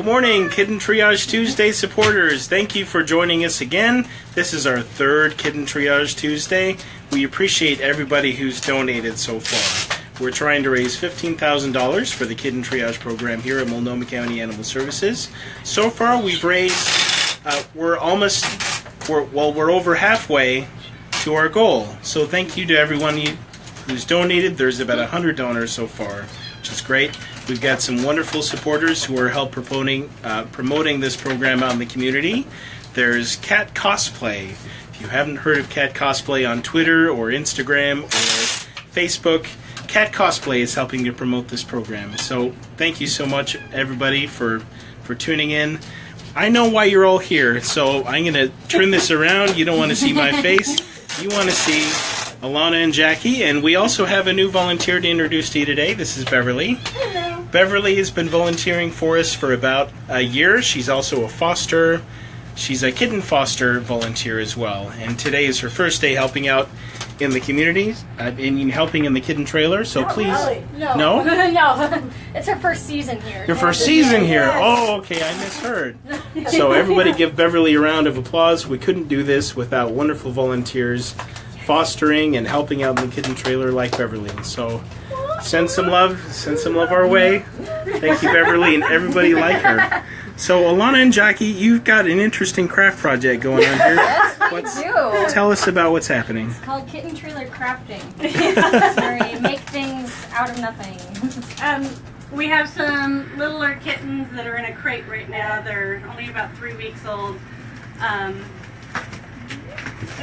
Good morning, Kitten Triage Tuesday supporters. Thank you for joining us again. This is our third Kitten Triage Tuesday. We appreciate everybody who's donated so far. We're trying to raise $15,000 for the Kitten Triage program here at Multnomah County Animal Services. So far, we've raised, we're over halfway to our goal. So thank you to everyone who's donated. There's about 100 donors so far, which is great. We've got some wonderful supporters who are promoting this program out in the community. There's Cat Cosplay. If you haven't heard of Cat Cosplay on Twitter or Instagram or Facebook, Cat Cosplay is helping to promote this program. So thank you so much, everybody, for tuning in. I know why you're all here, so I'm going to turn this around. You don't want to see my face. You want to see Alana and Jackie. And we also have a new volunteer to introduce to you today. This is Beverly. Hello. Beverly has been volunteering for us for about a year. She's also a foster. She's a kitten foster volunteer as well. And today is her first day helping out in the communities, helping in the kitten trailer. So please, really. No, No, it's her first season here. your first season here. Yes. Oh, okay, I misheard. So everybody give Beverly a round of applause. We couldn't do this without wonderful volunteers fostering and helping out in the kitten trailer like Beverly. So send some love our way. Thank you, Beverly, and everybody like her. So Alana and Jackie, you've got an interesting craft project going on here. Tell us about what's happening. It's called Kitten Trailer Crafting. Where you make things out of nothing. We have some littler kittens that are in a crate right now. They're only about 3 weeks old.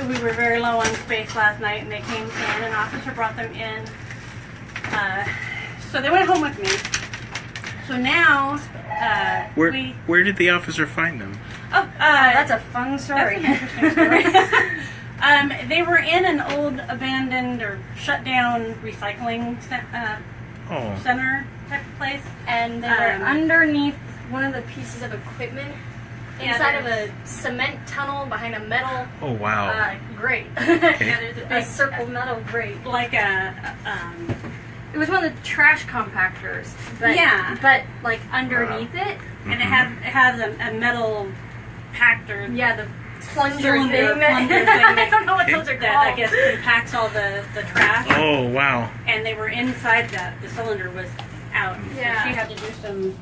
We were very low on space last night, and they came in. An officer brought them in. So they went home with me. So now, where did the officer find them? That's a fun story. That's an interesting story. They were in an old abandoned or shut down recycling center type of place. And they were underneath one of the pieces of equipment inside of a cement tunnel behind a metal Oh, wow. grate. Okay. Yeah, there's a A big circle metal grate. like It was one of the trash compactors. But, Yeah. But like underneath it. and it has a metal pactor. Yeah, the plunger Cylinder, thing. plunger thing I don't know what those are that called. I guess compacts all the trash. Oh, wow. And they were inside that. The cylinder was out. Yeah. So she had to do some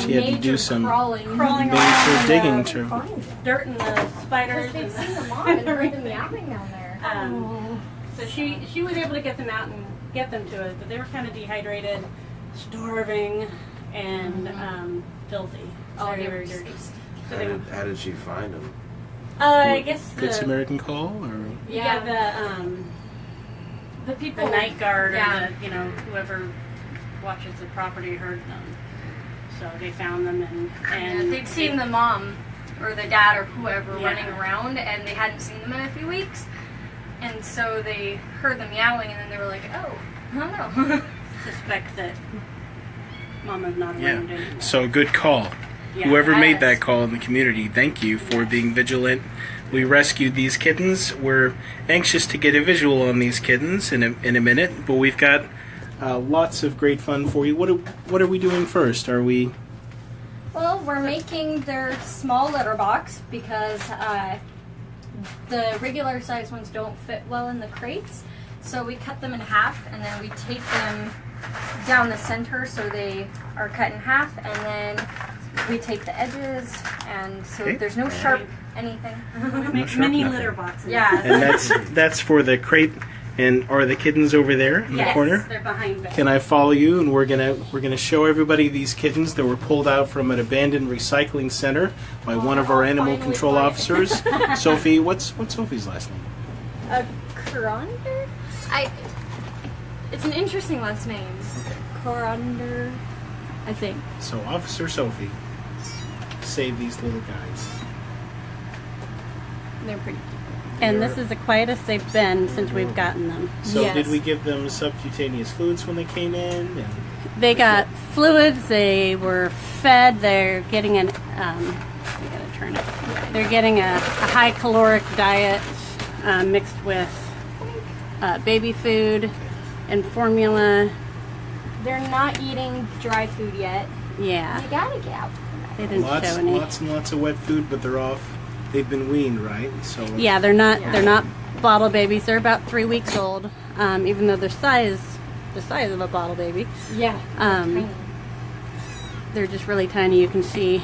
She had to do some crawling crawling major around, digging to. dirt and the spiders. They'd And seen the mom and heard them meowing down there. so she was able to get them out and get them to us, but they were kind of dehydrated, starving, and filthy. Oh, they were Very dirty. So they, How did she find them? I guess Good the Samaritan call, or the people, the night guard yeah. or whoever watches the property heard them. So they found them and they'd seen the mom or the dad or whoever Yeah. running around, and they hadn't seen them in a few weeks. And so they heard them meowing, and then they were like, "Oh, I don't know." suspect that Mama's not around yeah. anymore. So good call. Yeah. Whoever made Yes. that call in the community, thank you for being vigilant. We rescued these kittens. We're anxious to get a visual on these kittens in a minute, but we've got lots of great fun for you. What are we doing first? Are we? Well, we're making their small litter box because the regular size ones don't fit well in the crates. So we cut them in half, and then we tape them down the center so they are cut in half, and then we tape the edges, and so Okay. there's no sharp anything. We make sharp mini nothing. litter boxes. Yeah. And that's for the crate. And are the kittens over there in the Yes. corner? They're behind Beth. Can I follow you? And we're gonna show everybody these kittens that were pulled out from an abandoned recycling center by one of our animal finally control find it. officers. Sophie, what's Sophie's last name? Coronander? It's an interesting last name. Coronander, I think. So Officer Sophie saved these little guys. They're pretty cute. And this is the quietest they've been since we've gotten them. So Yes. did we give them subcutaneous fluids when they came in? And They got fluids. They were fed. They're getting an we gotta turn it. They're getting a high caloric diet mixed with baby food and formula. They're not eating dry food yet. Yeah, They gotta get out. they didn't Lots, show any. lots and lots of wet food, but they're off. They've been weaned, right? So Yeah, they're not bottle babies. They're about 3 weeks old. Even though they're the size of a bottle baby. Yeah. Um, they're just really tiny. You can see.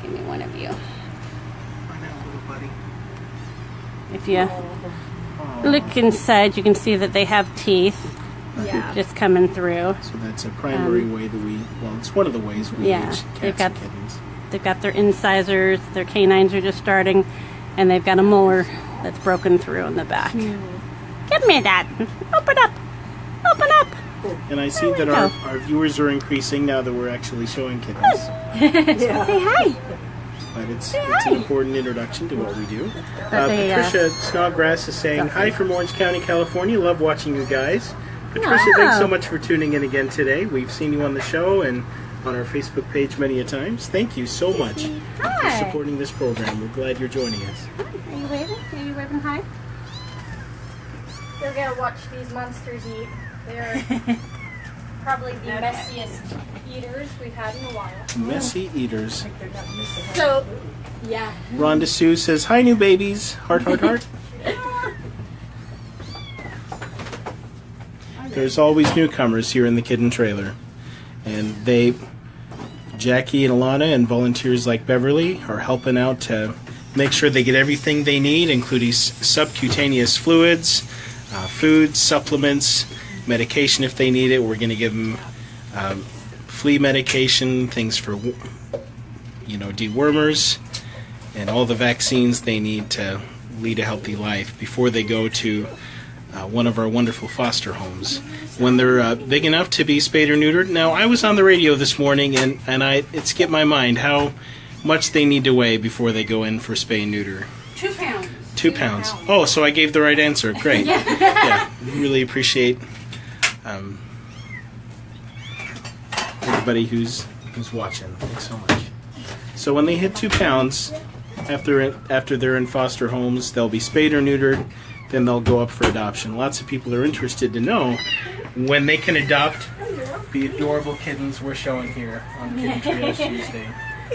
Give me one of you. Find out, little buddy. If you look inside, you can see that they have teeth Yeah. just coming through. So that's a primary way that it's one of the ways we Yeah, age they've cats got- and kittens. They've got their incisors. Their canines are just starting, and they've got a molar that's broken through in the back. Give me that. Open up. Open up. And I see that we our, go. our viewers are increasing now that we're actually showing kittens. Say hi. But it's an important introduction to what we do. But they, Patricia Snodgrass is saying, hi from Orange County, California. Love watching you guys. Patricia, Wow. thanks so much for tuning in again today. We've seen you on the show and on our Facebook page many a times. Thank you so much for Hi. supporting this program. We're glad you're joining us. Are you waving? Are you waving hi? They're gonna watch these monsters eat. They're probably the messiest eaters we've had in a while. Messy eaters. So, yeah. Rhonda Sue says, hi, new babies. Heart, heart, heart. There's always newcomers here in the Kitten Trailer. And Jackie and Alana and volunteers like Beverly are helping out to make sure they get everything they need, including subcutaneous fluids, food, supplements, medication if they need it. We're going to give them flea medication, things for dewormers, and all the vaccines they need to lead a healthy life before they go to one of our wonderful foster homes when they're big enough to be spayed or neutered. Now, I was on the radio this morning, and it skipped my mind how much they need to weigh before they go in for spay and neuter. 2 pounds. 2 pounds. Oh, so I gave the right answer. Great. Yeah, really appreciate everybody who's watching. Thanks so much. So when they hit 2 pounds, after they're in foster homes, they'll be spayed or neutered. Then they'll go up for adoption. Lots of people are interested to know when they can adopt the adorable kittens we're showing here on Kitten Triage Tuesday.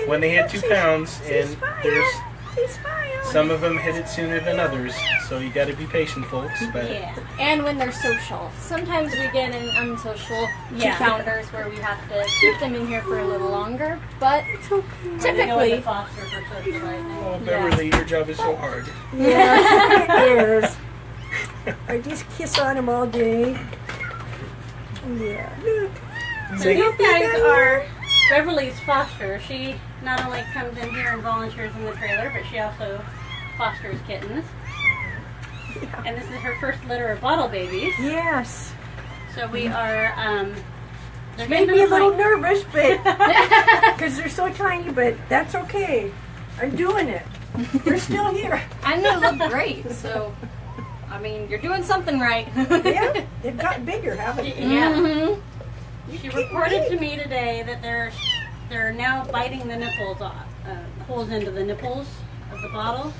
When they hit 2 pounds, and there's some of them hit it sooner than others, so you got to be patient, folks. But And when they're social. Sometimes we get in unsocial two-pounders where we have to keep them in here for a little longer, but typically... oh, Beverly, your job is so hard. Yeah, it is. I just kiss on them all day. Yeah. Look. So these guys are Beverly's foster. She not only comes in here and volunteers in the trailer, but she also fosters kittens. Yeah. And this is her first litter of bottle babies. Yes. So we are, they're Made getting me a to the little point- nervous, but because they're so tiny, but that's okay. I'm doing it. We're still here. And they look great, so... I mean, you're doing something right. Yeah, they've gotten bigger, haven't they? Yeah. Mhm. She reported to me today that they're now biting the nipples off, holes into the nipples of the bottle,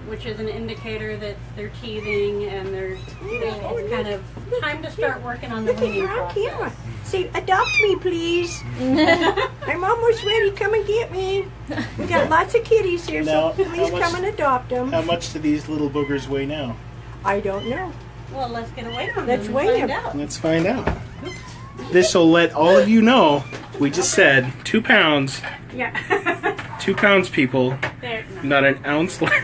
which is an indicator that they're teething and it's kind of time to start working on the Look at weaning her on camera. process. Say, adopt me, please. I'm almost ready. Come and get me. We got lots of kitties here, Now, so please how much- come and adopt them. How much do these little boogers weigh now? I don't know. Well, let's get away from Let's them weigh and find them. out. Let's find out. This will let all of you know. We just said 2 pounds. Yeah. 2 pounds, people. They're Not an ounce less.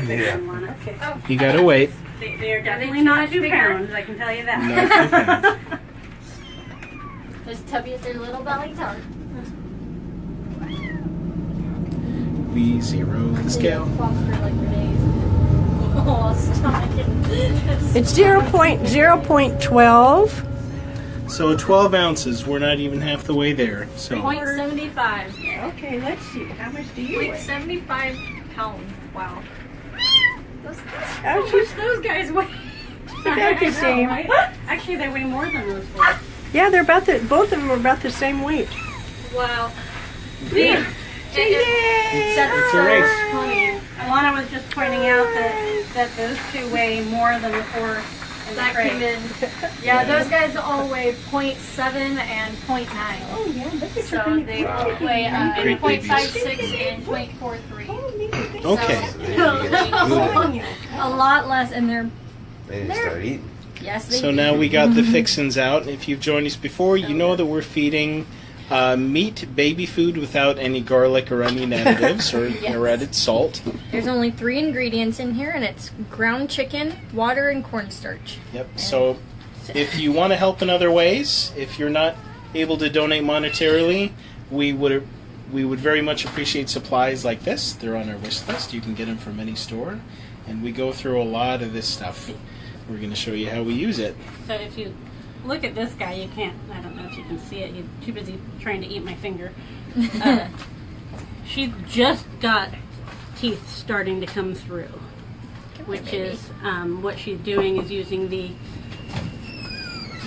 yeah. You gotta wait. They're definitely not 2 pounds, I can tell you that. Not 2 pounds. As tubby as their little belly tongue. We zero the scale. Foster like Renee's. Oh, stop it. It's 0.12. So 12 ounces. We're not even half the way there. So 0.75. Okay, let's see. How much do you weigh? 0.75 pounds. Wow. Those How much those guys weigh. About the same. Actually, they weigh more than those boys. Yeah, they're about both of them are about the same weight. Wow. Yeah. it's a race. Alana was just pointing out that those two weigh more than the 4 That came in. Yeah, those guys all weigh 0.7 and 0.9. Oh, yeah, look at So they both weigh Great 0.56 and 0.43. Okay. A lot less, and they're They didn't start eating. yes. They So now we got the fixins out. If you've joined us before, you know that we're feeding meat, baby food without any garlic or onion additives or added salt. There's only 3 ingredients in here, and it's ground chicken, water, and cornstarch. Yep. So if you want to help in other ways, if you're not able to donate monetarily, we would very much appreciate supplies like this. They're on our wish list. You can get them from any store, and we go through a lot of this stuff. We're going to show you how we use it. So if you look at this guy, you can't, I don't know if you can see it, you're too busy trying to eat my finger. She just got teeth starting to come through, which is what she's doing is using the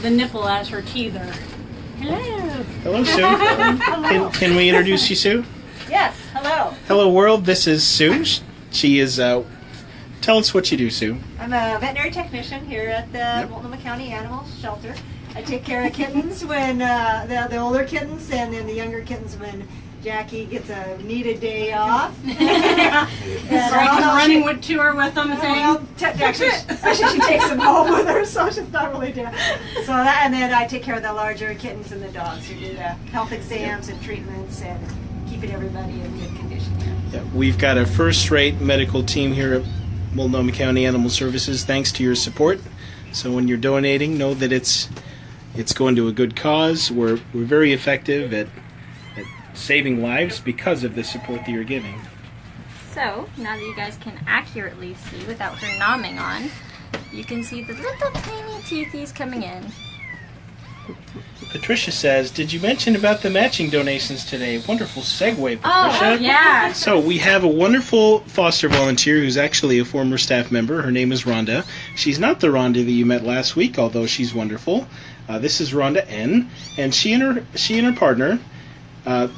nipple as her teether. Hello. Hello, Sue. Can we introduce you, Sue? Yes, hello. Hello, world. This is Sue. She is. Tell us what you do, Sue. I'm a veterinary technician here at the Multnomah County Animal Shelter. I take care of kittens when the older kittens, and then the younger kittens when Jackie gets a needed day off. Running with tour with them and saying, Well, actually, she takes them home with her, so she's not really doing. So that, and then I take care of the larger kittens and the dogs. We do the health exams and treatments and keeping everybody in good condition. Yeah, we've got a first-rate medical team here at Multnomah County Animal Services, thanks to your support. So when you're donating, know that it's going to a good cause. We're very effective at saving lives because of the support that you're giving. So now that you guys can accurately see without her nomming on, you can see the little tiny teethies coming in. Patricia says, did you mention about the matching donations today? Wonderful segue, Patricia. Oh, yeah. So we have a wonderful foster volunteer who's actually a former staff member. Her name is Rhonda. She's not the Rhonda that you met last week, although she's wonderful. This is Rhonda N. And she and her partner,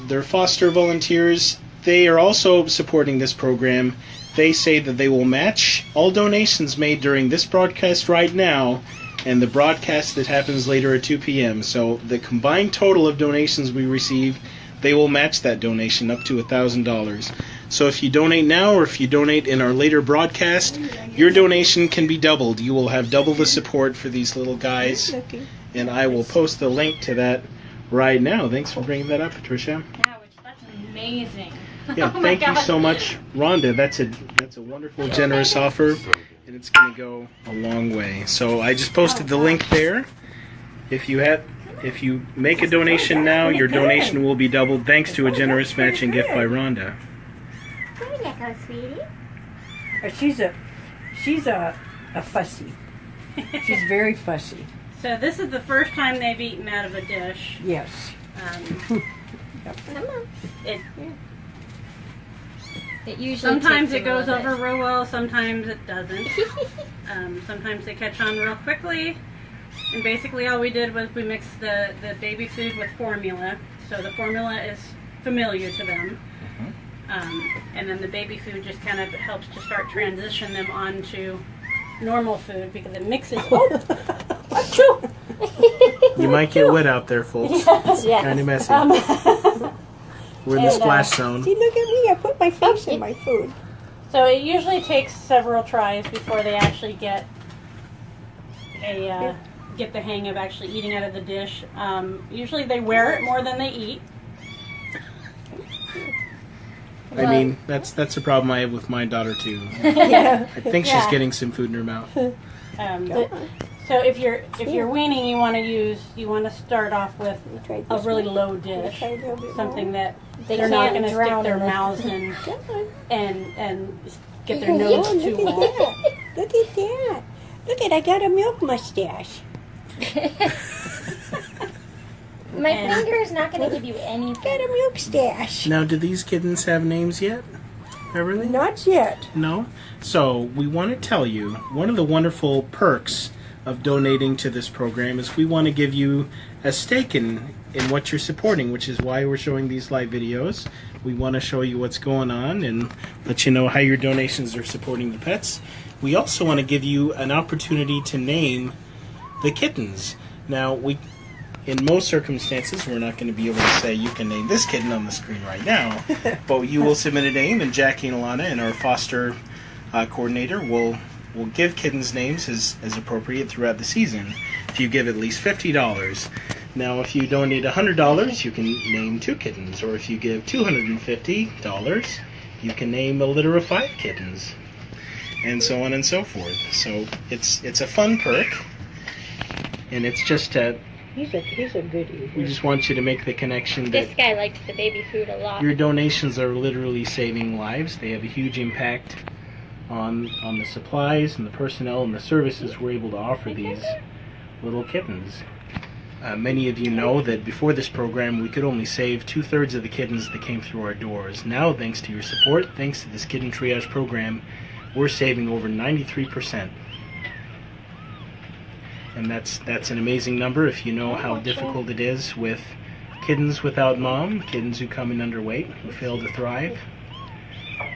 they're foster volunteers. They are also supporting this program. They say that they will match all donations made during this broadcast right now and the broadcast that happens later at 2 p.m. So the combined total of donations we receive, they will match that donation up to $1,000. So if you donate now or if you donate in our later broadcast, your donation can be doubled. You will have double the support for these little guys. And I will post the link to that right now. Thanks for bringing that up, Patricia. yeah, that's amazing. Yeah, Oh my thank you God. so much, Rhonda. That's a wonderful, generous offer, and it's going to go a long way. So I just posted the link there. If you make a donation now, your donation will be doubled thanks to a generous matching gift by Rhonda. There you go, sweetie. She's a fussy. She's very fussy. So this is the first time they've eaten out of a dish. Yes. Come on. It It usually sometimes takes it a goes little over bit. real well, sometimes it doesn't. Sometimes they catch on real quickly. And basically all we did was we mixed the baby food with formula. So the formula is familiar to them. And then the baby food just kind of helps to start transition them onto normal food because it mixes. You might get wet out there, folks. Yes. Kind of messy. We're in the splash zone. See, look at me. I put my face in my food. So it usually takes several tries before they actually get the hang of actually eating out of the dish. Usually they wear it more than they eat. I mean, that's a problem I have with my daughter too. Yeah. I think she's getting some food in her mouth. So if you're weaning, you want to start off with a really low dish, something that they're not going to stick their mouths in and get their nose too wet. Look at that. Look at, I got a milk mustache. My finger is not going to give you anything. Got a milk stash. Now, do these kittens have names yet? Beverly? Not yet. No? So, we want to tell you, one of the wonderful perks of donating to this program is we want to give you a stake in what you're supporting, which is why we're showing these live videos. We want to show you what's going on and let you know how your donations are supporting the pets. we also want to give you an opportunity to name the kittens. Now, in most circumstances, we're not going to be able to say you can name this kitten on the screen right now, but you will submit a name, and Jackie and Alana and our foster coordinator will give kittens names as appropriate throughout the season if you give at least $50. Now, if you donate $100, you can name 2 kittens, or if you give $250, you can name a litter of 5 kittens, and so on and so forth. So it's a fun perk, and it's just He's a goodie. we just want you to make the connection This that guy likes the baby food a lot. your donations are literally saving lives. They have a huge impact on the supplies and the personnel and the services we're able to offer these little kittens. Many of you know that before this program we could only save 2/3 of the kittens that came through our doors. Now, thanks to your support, thanks to this Kitten Triage program, we're saving over 93%. And that's an amazing number if you know how difficult it is with kittens without mom, kittens who come in underweight, who fail to thrive.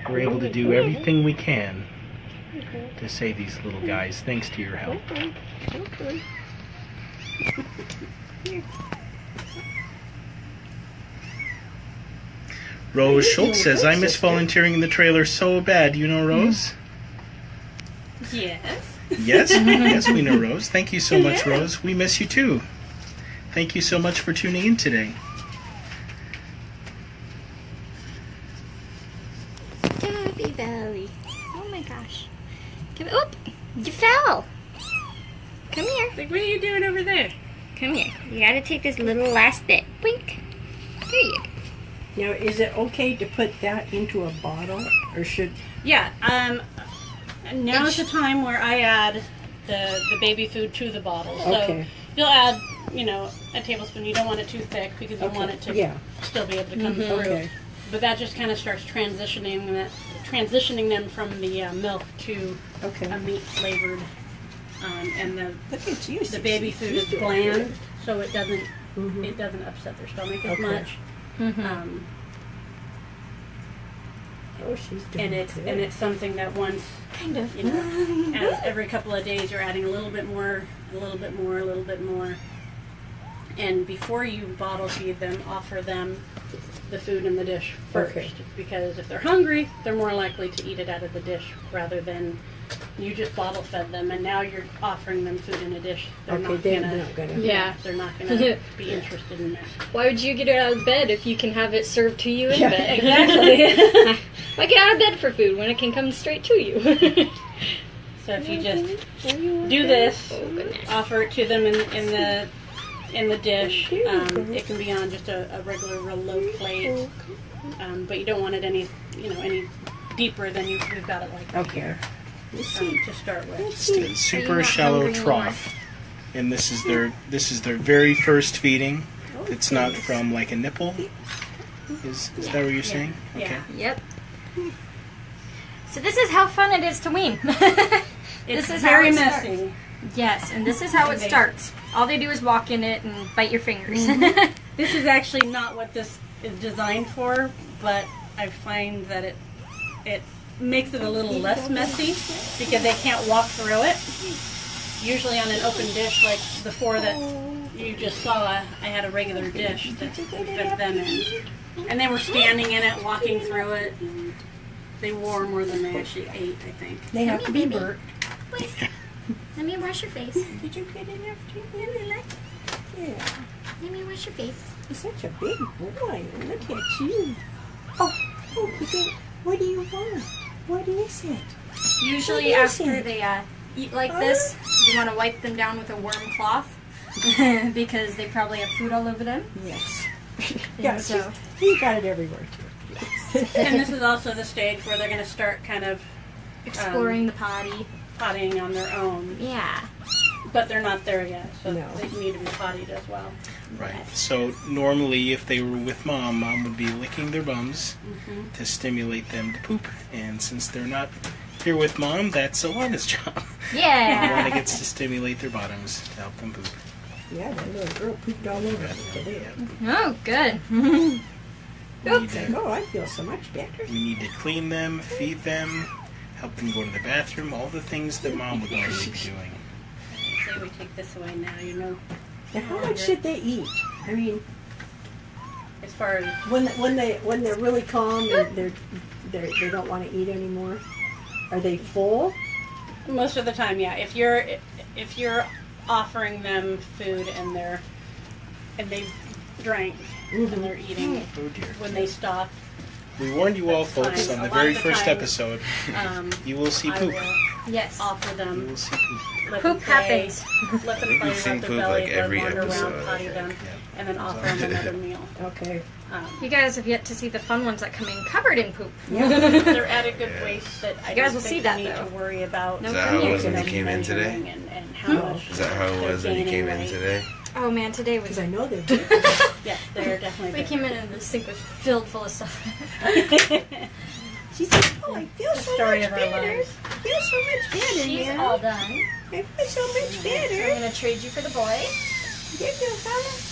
We're able to do everything we can to save these little guys thanks to your help. Rose Schultz says, I miss volunteering in the trailer so bad. You know Rose? Yes. Yes, yes, we know Rose. Thank you so much, Rose. We miss you too. Thank you so much for tuning in today. Happy Valley. Oh my gosh. Come, oop! You fell! Come here. Like, what are you doing over there? Come here. You gotta take this little last bit. Blink. There you go. Now, is it okay to put that into a bottle, or should? Yeah. Now's the time where I add the baby food to the bottle. So Okay. you'll add, a tablespoon. You don't want it too thick because you want it to still be able to come through. Okay. But that just kind of starts transitioning them from the milk to a meat flavored, and the baby food is bland, so it doesn't upset their stomach as much. Oh, she's doing And it's something that once Kind of. as every couple of days you're adding a little bit more, a little bit more, a little bit more. And before you bottle feed them, offer them the food in the dish first. Okay. Because if they're hungry, they're more likely to eat it out of the dish rather than you just bottle fed them and now you're offering them food in a dish. They're not gonna Yeah. they're not gonna be interested in that. Why would you get it out of bed if you can have it served to you in bed? Exactly. Why get out of bed for food when it can come straight to you? So if you just do this, offer it to them in the dish. It can be on just a regular real low plate, but you don't want it any deeper than we've got it like here to start with. Just a super shallow trough, and this is their very first feeding. It's not from like a nipple. Is that what you're saying? Yeah. Okay. Yep. So this is how fun it is to wean. It's This is very how it starts. messy. Yes, and this is how it starts. All they do is walk in it and bite your fingers. This is actually not what this is designed for, but I find that it makes it a little less messy because they can't walk through it. Usually on an open dish like the 4 that you just saw, I had a regular dish that we fed them in. And they were standing in it, walking through it. They wore more than they actually ate, I think. They have to be burnt. Let me wash your face. Did you get enough treatment? Yeah. Let me wash your face. You're such a big boy. Look at you. Oh, what do you want? What is it? Usually What is after it? they eat like this, you want to wipe them down with a warm cloth because they probably have food all over them. Yes. Yeah, so- he's got it everywhere too. And this is also the stage where they're going to start kind of Exploring the potty. pottying on their own. Yeah. But they're not there yet, so No. they need to be pottied as well. Right. So normally, if they were with mom would be licking their bums to stimulate them to poop. And since they're not here with mom, that's Alana's job. Yeah. Alana gets to stimulate their bottoms to help them poop. Yeah, that little girl pooped all over me today. Oh, good. We need It's like, to, oh, I feel so much better. we need to clean them, feed them, help them go to the bathroom, all the things that Mom would already be doing. Say we take this away now, you know. And how much should they eat? I mean, As far as when they're really calm and they don't want to eat anymore, are they full? most of the time, yeah. If you're offering them food and they've drank and they're eating Oh dear. when they stop, We warned you all, folks, Fine. on the A lot very of the first time, episode. You will see I poop. will Yes. offer You them. will see poop. Let Poop them play, happens. Let them think play, we've seen rub their poop, belly, like, let them every wander around, episode, I potty think. them, Yeah. and then offer them another meal. Okay. You guys have yet to see the fun ones that come in covered in poop. They're at a good weight that I You guys don't will think see you that, need though. to worry about. No Is that how it was when them you came in today? measuring and how much Is that how it was when you came in today? Oh man, today Because was. I know they're big. Yeah, they're definitely We big. came in and the sink was filled full of stuff. She's like, oh, I feel so Story much of our better. lives. I feel so much better She's now. all done. I feel so much So I'm better. gonna trade you for the boy. There you go, fella.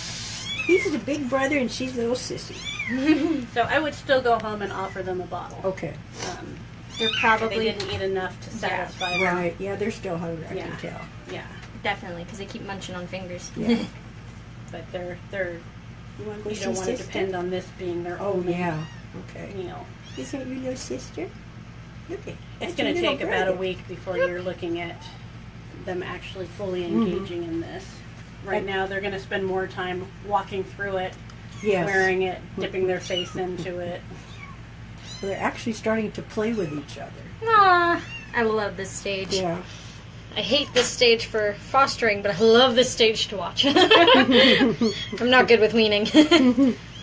He's the big brother and she's little sissy. So I would still go home and offer them a bottle. Okay. They're They probably didn't eat enough to satisfy them. Right. Yeah, they're still hungry, I Yeah. can tell. Yeah, definitely because they keep munching on fingers. Yeah. but You want to go you see don't want to sister? depend on this being their Oh, only yeah. Okay. meal. Is that your little sister? Okay. It's That's going to your take little about a brother. week before you're looking at them actually fully engaging in this. Right now, they're going to spend more time walking through it, Yes. wearing it, dipping their face into it. Well, they're actually starting to play with each other. Aw, I love this stage. Yeah. I hate this stage for fostering, but I love this stage to watch. I'm not good with weaning.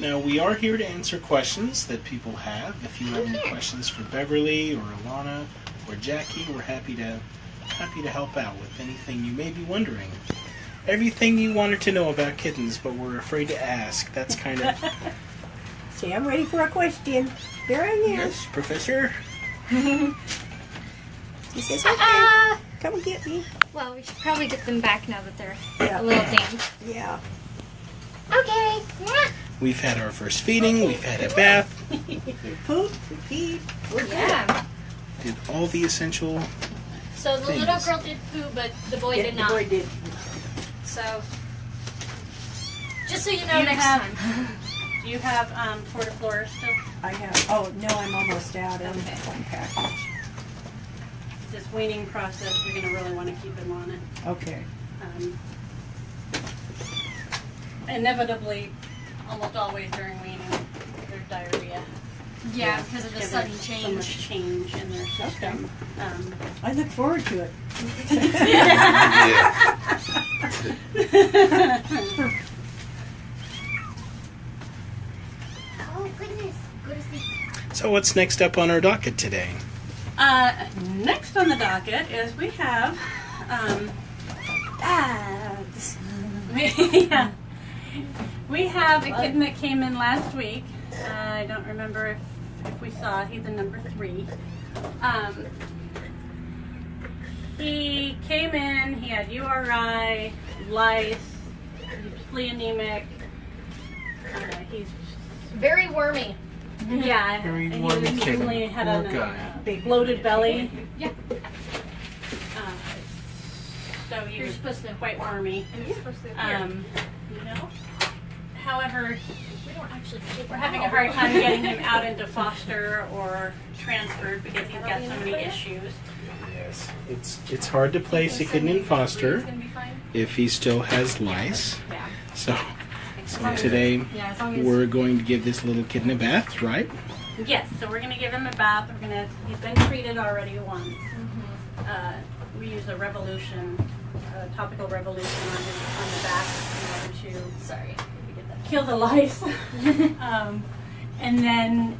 Now, we are here to answer questions that people have. If you have any questions for Beverly or Alana or Jackie, we're happy to help out with anything you may be wondering. Everything you wanted to know about kittens, but we're afraid to ask. That's kind of... Say, I'm ready for a question. There I am. Yes, Professor? He says, okay, come get me. Well, we should probably get them back now that they're Yeah. a little damp. Yeah. Okay. We've had our first feeding. We've had a bath. We poop, we pee. We're good. Yeah. Did all the essential... So the Things. little girl did poo, but the boy Yeah, did the not. boy did. So, just so you know, You next have- time. Do you have Fortiflora still? I have. Oh, no, I'm almost out of Okay. one package. This weaning process, you're going to really want to keep them on it. Okay. Inevitably, almost always during weaning, there's diarrhea. Yeah, because of the Because sudden there's change. So much change in their system. I look forward to it. Oh goodness, go to sleep. So what's next up on our docket today? Next on the docket is we have bags. Yeah. We have a kitten that came in last week. I don't remember if we saw. He's a number 3. He came in. He had URI, lice. He's flea anemic. He's Very wormy. yeah. Very and he wormy was kitten. recently had Poor a guy. Big bloated belly. Yeah. So he You're was supposed to. quite wormy. And you're supposed to. You know. However, We don't actually. we're having a hard time getting him out into foster or transferred because he's got so many issues. Yes, it's hard to place a kitten in foster if he still has lice. Yeah. So today Yeah, as long as. we're going to give this little kitten a bath, right? Yes. So we're gonna give him a bath. He's been treated already once. We use a topical revolution on the back in order to Sorry. kill the lice. And then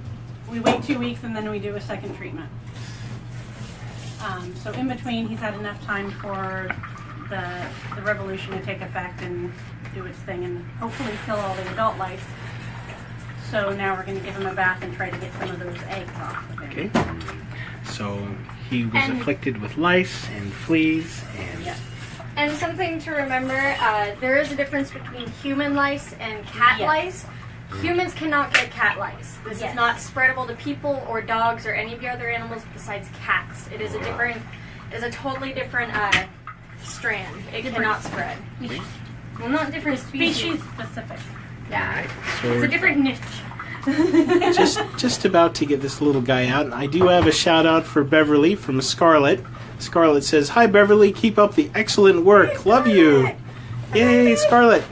we wait 2 weeks and then we do a second treatment. So in between, he's had enough time for the revolution to take effect and do its thing and hopefully kill all the adult lice. So now we're going to give him a bath and try to get some of those eggs off of him. Okay. So he was And- afflicted with lice and fleas and Yeah. And something to remember, there is a difference between human lice and cat Yes. lice. Humans cannot get cat lice. This Yes. is not spreadable to people or dogs or any of your other animals besides cats. It is a totally different strand. It cannot spread. Well, not different Species specific. Yeah, So it's a different niche. just about to get this little guy out. And I do have a shout out for Beverly from Scarlett. Scarlett says, "Hi Beverly, keep up the excellent work. Love you." Yay, Scarlett!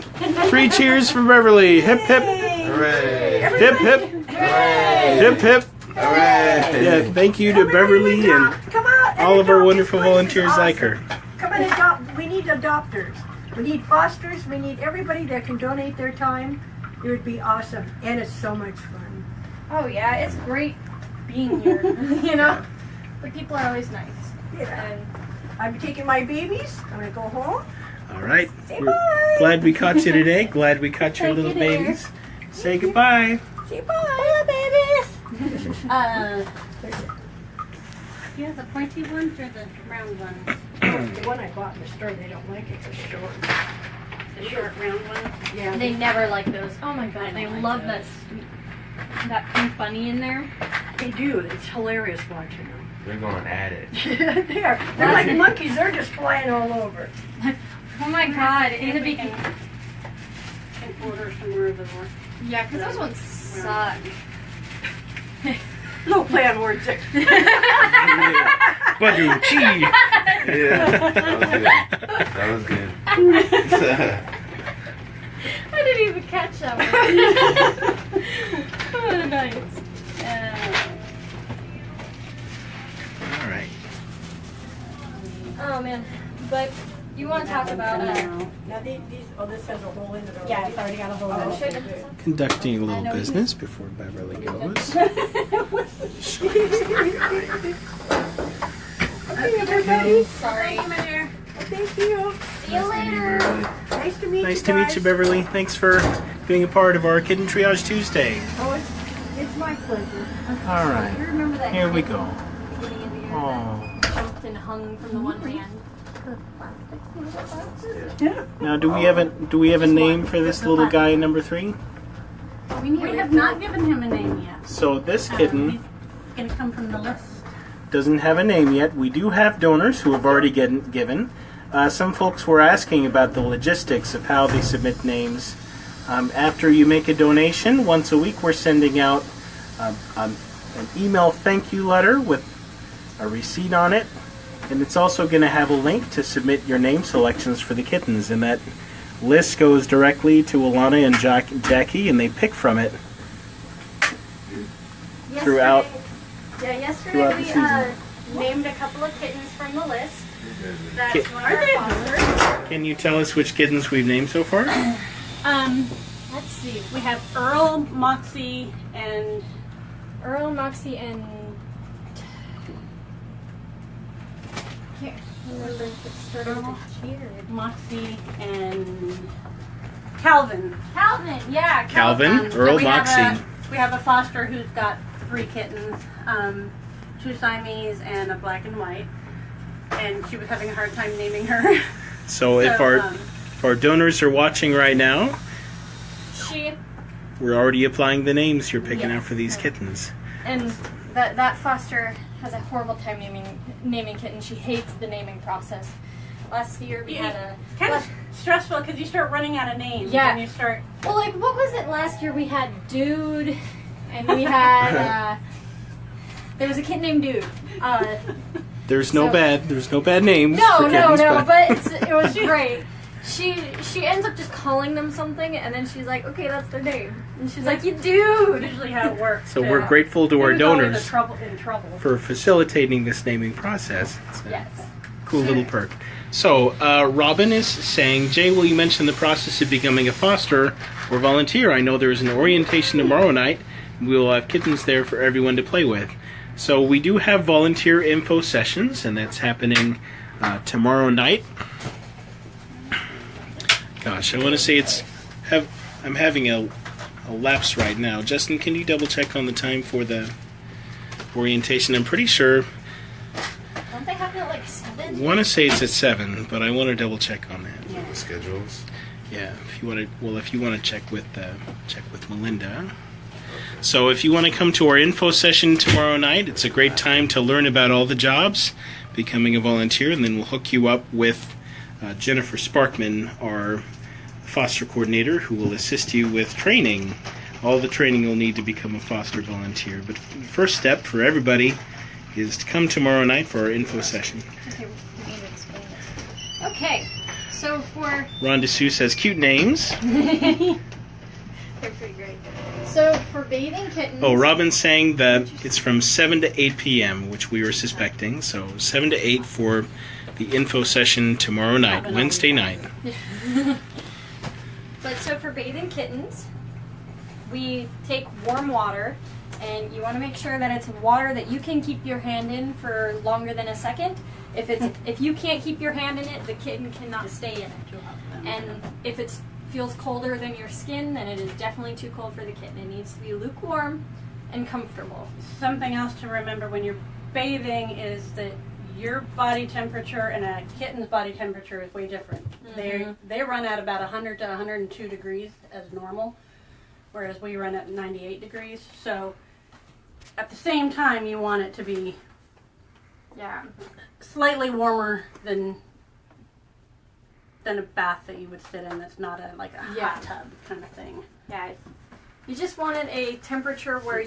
3 cheers for Beverly. Hip hip, Hooray! hip hip, hip hip. Hooray! Yeah, thank you to Beverly and Come out and all of our adopt. wonderful This place is volunteers awesome. like her. Come and adopt. We need adopters. We need fosters. We need everybody that can donate their time. It would be awesome, and it's so much fun. Oh yeah, it's great being here. You know, the people are always nice. Yeah. And I'm taking my babies. I'm gonna go home. All right, Say we're bye. glad we caught you today. Glad we caught your little babies. Say goodbye. Say bye, babies. Yeah, the pointy ones or the round ones? The one I bought in the store, they don't like it. It's a short. The short round ones? Yeah. they never like those. Oh my god, they like love those. that pink bunny in there. They do. It's hilarious watching them. We're going at it. they are. They're like monkeys. They're just flying all over. Oh my god, in the beginning. Can order some more of the more. Yeah, because those ones suck. No play on words there. Baduchi. Yeah, that was good. I didn't even catch that one. Oh, nice. All right. Oh man, but you want to talk about Now these. Oh, this has a hole in it already. Yeah, it's already got a hole in it. Okay, good. Conducting a little business before Beverly goes. Okay, everybody. Sorry. Thank you. See you later. Nice to meet you. Nice to meet you, Beverly. Thanks for being a part of our Kitten Triage Tuesday. Oh, it's my pleasure. All You right, remember that? here we go. Getting into your Oh. jumped and hung from the one hand. Now, do we have a name for this little guy, number 3? We have not given him a name yet. So this kitten He's going to come from the list. doesn't have a name yet. We do have donors who have already given. Some folks were asking about the logistics of how they submit names. After you make a donation, once a week we're sending out an email thank you letter with a receipt on it. And it's also going to have a link to submit your name selections for the kittens. And that list goes directly to Alana and Jackie, and they pick from it throughout. Yesterday throughout the we season. named a couple of kittens from the list. That's Ki- one of our fosters. Can you tell us which kittens we've named so far? Let's see. We have Earl, Moxie, and Earl, Moxie, and can't remember if it started with a G or Moxie and Calvin. Calvin. Yeah, Calvin, Then Earl, we have Moxie. we have a foster who's got 3 kittens, 2 Siamese and a black and white. And she was having a hard time naming her. So if our donors are watching right now, She we're already applying the names you're picking out Yes. for these kittens. and that foster has a horrible time naming kittens. She hates the naming process. Last year we had a Kind of stressful because you start running out of names. Yeah. And you start. well, like what was it last year? We had Dude, and we had there was a kitten named Dude. There's no bad names. No, for kittens, but it was great. She ends up just calling them something, and then she's like, okay, that's their name. And she's like, you dude. Usually how it works. So we're grateful to our Who's always donors in trouble. for facilitating this naming process. It's a Yes. cool little perk. So Robin is saying, Jay, will you mention the process of becoming a foster or volunteer? I know there's an orientation tomorrow night. We will have kittens there for everyone to play with. So we do have volunteer info sessions, and that's happening tomorrow night. Gosh, I want to say I'm having a lapse right now. Justin, can you double check on the time for the orientation? I'm pretty sure. Don't they have it at like 7? I want to say it's at 7, but I want to double check on that. The schedules. Yeah, if you want to check with Melinda. So if you want to come to our info session tomorrow night, it's a great time to learn about all the jobs, becoming a volunteer, and then we'll hook you up with Jennifer Sparkman, our foster coordinator, who will assist you with training. All the training you'll need to become a foster volunteer. But the first step for everybody is to come tomorrow night for our info session. Okay, we need to explain this. Okay, so for Rhonda Sue says cute names. they're pretty great. So for bathing kittens. Oh, Robin's saying that it's from 7 to 8 p.m., which we were suspecting. So 7 to 8 for the info session tomorrow night, Wednesday night. But so for bathing kittens, we take warm water, and you want to make sure that it's water that you can keep your hand in for longer than a second. If you can't keep your hand in it, the kitten cannot stay in it. And if it feels colder than your skin, then it is definitely too cold for the kitten. It needs to be lukewarm and comfortable. Something else to remember when you're bathing is that your body temperature and a kitten's body temperature is way different. They run at about 100 to 102 degrees as normal, whereas we run at 98 degrees. So at the same time, you want it to be slightly warmer than a bath that you would sit in. That's not a hot tub kind of thing. Yeah, you just wanted a temperature where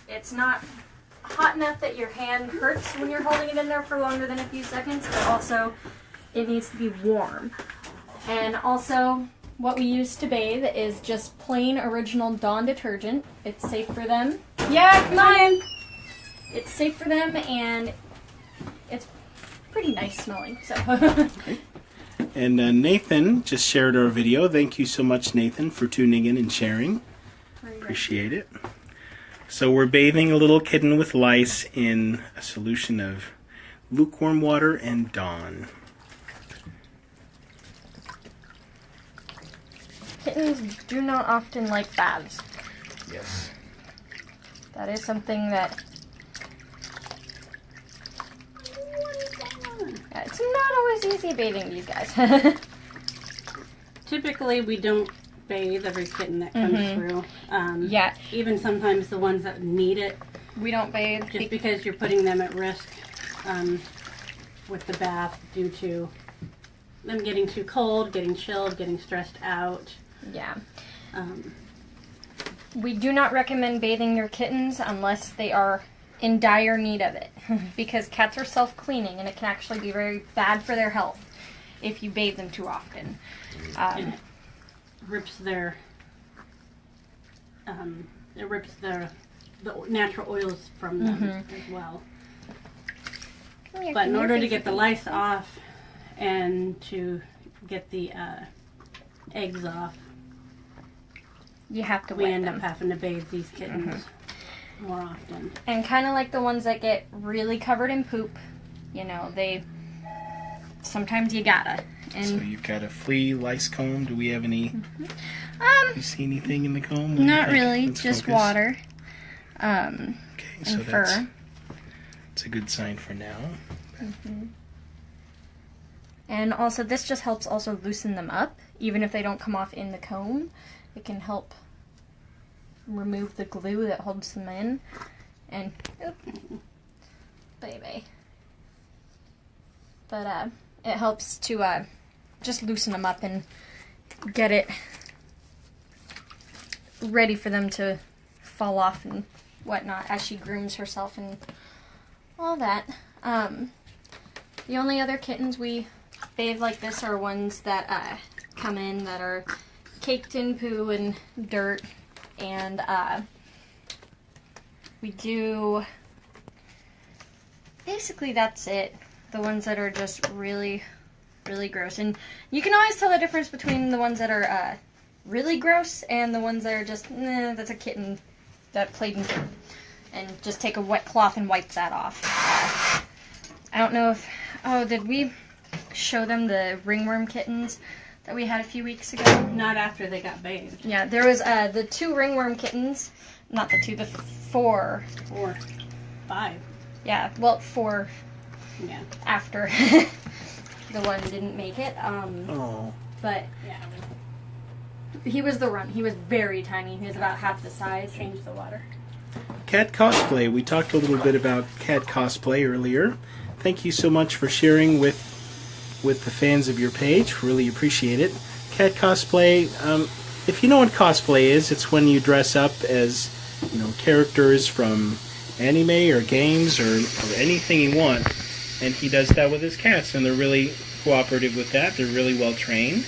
it's not hot enough that your hand hurts when you're holding it in there for longer than a few seconds, but also it needs to be warm. And also, what we use to bathe is just plain original Dawn detergent. It's safe for them. Yeah, come on in. It's safe for them, and it's pretty nice smelling. So. And Nathan just shared our video. Thank you so much, Nathan, for tuning in and sharing. Appreciate it. So we're bathing a little kitten with lice in a solution of lukewarm water and Dawn. Kittens do not often like baths. Yes. That is something that... It's not always easy bathing these guys. Typically, we don't bathe every kitten that comes through. Yeah. Even sometimes the ones that need it, We don't bathe. just because you're putting them at risk with the bath due to them getting too cold, getting chilled, getting stressed out. Yeah. Um, We do not recommend bathing your kittens unless they are in dire need of it. Because cats are self-cleaning, and it can actually be very bad for their health if you bathe them too often. and it rips the natural oils from them as well. But in order to get the lice off and to get the eggs off, you have to we wet end them. up having to bathe these kittens more often. And kind of like the ones that get really covered in poop, sometimes you gotta. And So you've got a flea lice comb. Do we have any? You see anything in the comb? Not really, Let's just focus. water. Okay, so and fur. that's a good sign for now. And also, this just helps also loosen them up. Even if they don't come off in the comb, it can help remove the glue that holds them in. And, baby. But, it helps to, just loosen them up and get it ready for them to fall off and whatnot as she grooms herself and all that. The only other kittens we bathe like this are ones that come in that are caked in poo and dirt, and we do basically that's it. The ones that are just really, really gross, and you can always tell the difference between the ones that are really gross and the ones that are just that's a kitten that played in dirt, and just take a wet cloth and wipe that off. I don't know if did we show them the ringworm kittens that we had a few weeks ago? Not after they got bathed. Yeah, there was the 2 ringworm kittens, not the 2, the 4. 4, 5. Yeah, well, 4 Yeah. after the one didn't make it. Oh. But Yeah, he was the run. He was very tiny. He was about half the size. change the water. Cat cosplay. We talked a little bit about cat cosplay earlier. Thank you so much for sharing with the fans of your page. Really appreciate it. Cat cosplay. If you know what cosplay is, it's when you dress up as, characters from anime or games or anything you want, and he does that with his cats, and they're really cooperative with that. They're really well trained,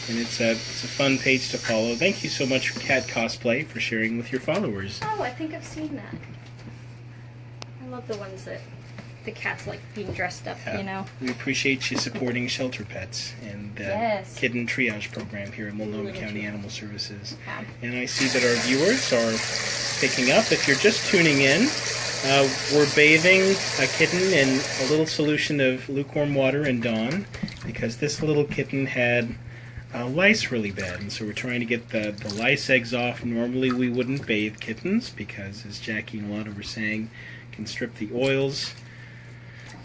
and it's a fun page to follow. Thank you so much, Cat Cosplay, for sharing with your followers. Oh, I think I've seen that. I love the ones that the cats like being dressed up, We appreciate you supporting Shelter Pets and the Yes. Kitten Triage program here at Multnomah County Animal Services. Yeah. And I see that our viewers are picking up. If you're just tuning in, we're bathing a kitten in a little solution of lukewarm water and Dawn because this little kitten had lice really bad, and so we're trying to get the lice eggs off. Normally we wouldn't bathe kittens because, as Jackie and Lana were saying, it can strip the oils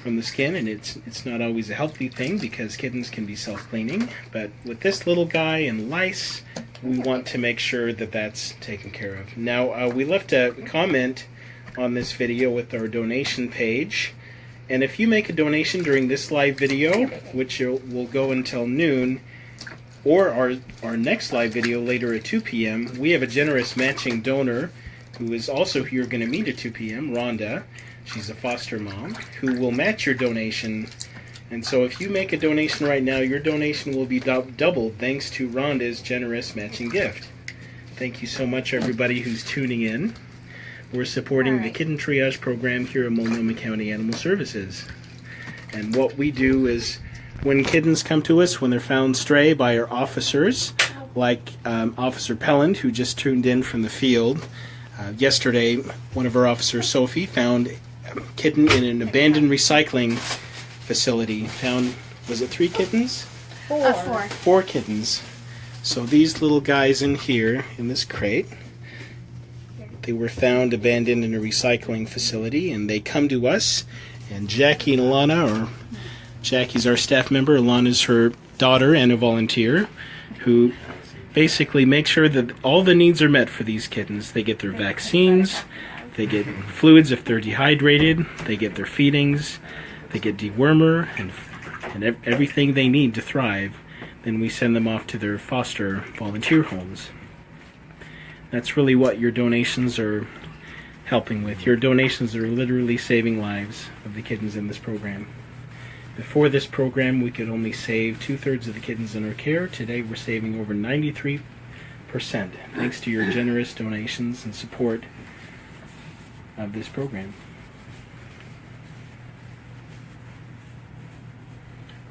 from the skin, and it's not always a healthy thing because kittens can be self-cleaning. But with this little guy and lice, we want to make sure that that's taken care of. Now, we left a comment on this video with our donation page, and if you make a donation during this live video, which will go until noon, or our next live video later at 2 p.m., we have a generous matching donor who is also here going to meet at 2 p.m., Rhonda. She's a foster mom who will match your donation. And so if you make a donation right now, your donation will be doubled thanks to Rhonda's generous matching gift. Thank you so much, everybody who's tuning in. We're supporting the Kitten Triage program here at Multnomah County Animal Services. And what we do is, when kittens come to us, when they're found stray by our officers, like Officer Pelland, who just tuned in from the field. Yesterday, one of our officers, Sophie, found a kitten in an abandoned recycling facility. Found, was it 3 kittens? 4. 4 kittens. So these little guys in here, in this crate, they were found abandoned in a recycling facility, and they come to us, and Jackie and Alana, or Jackie's our staff member, Alana's her daughter and a volunteer, who basically make sure that all the needs are met for these kittens. They get their vaccines, they get fluids if they're dehydrated, they get their feedings, they get dewormer, and everything they need to thrive. Then we send them off to their foster volunteer homes. That's really what your donations are helping with. Your donations are literally saving lives of the kittens in this program. Before this program, we could only save 2/3 of the kittens in our care. Today, we're saving over 93%, thanks to your generous donations and support of this program.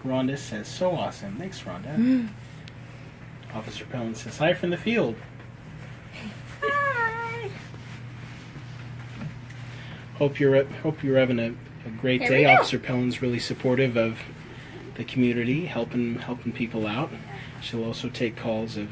Rhonda says, so awesome. Thanks, Rhonda. Officer Pelland says, hi from the field. Hi. Hope you're having a great day. Officer Pelland's really supportive of the community, helping people out. She'll also take calls of